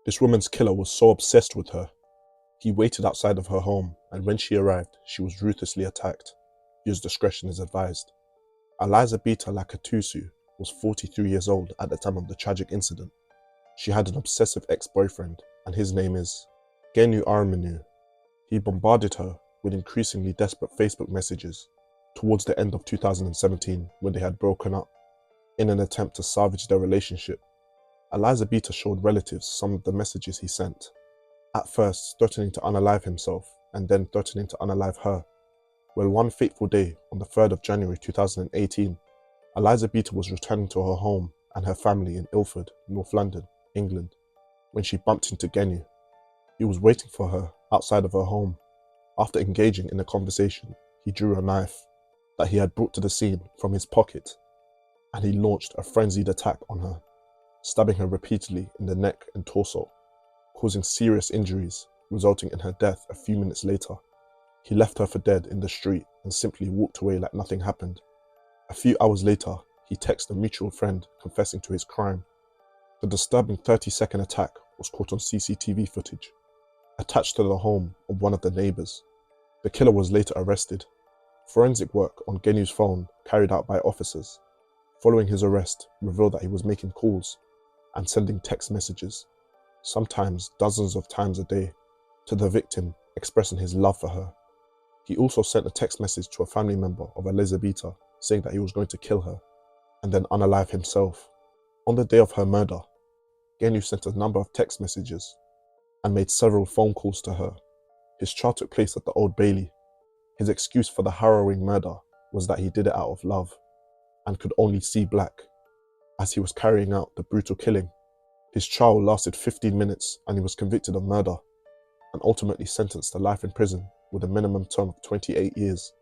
This woman's killer was so obsessed with her. He waited outside of her home, and when she arrived, she was ruthlessly attacked. Use discretion is advised. Elisabeta Lacatusu was 43 years old at the time of the tragic incident. She had an obsessive ex-boyfriend, and his name is genu. He bombarded her with increasingly desperate Facebook messages towards the end of 2017 when they had broken up. In an attempt to salvage their relationship, Elisabeta showed relatives some of the messages he sent, at first threatening to unalive himself and then threatening to unalive her. Well, one fateful day on the 3rd of January 2018, Elisabeta was returning to her home and her family in Ilford, Northlondon, England, when she bumped into Genu. He was waiting for her outside of her home. After engaging in a conversation, he drew a knife that he had brought to the scene from his pocket, and he launched a frenzied attack on her, stabbing her repeatedly in the neck and torso, causing serious injuries, resulting in her death a few minutes later. He left her for dead in the street and simply walked away like nothing happened. A few hours later, he texted a mutual friend confessing to his crime. The disturbing 30-second attack was caught on CCTV footage, attached to the home of one of the neighbours. The killer was later arrested. Forensic work on Genu's phone, carried out by officers, following his arrest, revealed that he was making calls and sending text messages, sometimes dozens of times a day, to the victim expressing his love for her. He also sent a text message to a family member of Elisabeta saying that he was going to kill her and then unalive himself. On the day of her murder, Genu sent a number of text messages and made several phone calls to her. His trial took place at the Old Bailey. His excuse for the harrowing murder was that he did it out of love and could only see black as he was carrying out the brutal killing. His trial lasted 15 minutes and he was convicted of murder and ultimately sentenced to life in prison with a minimum term of 28 years.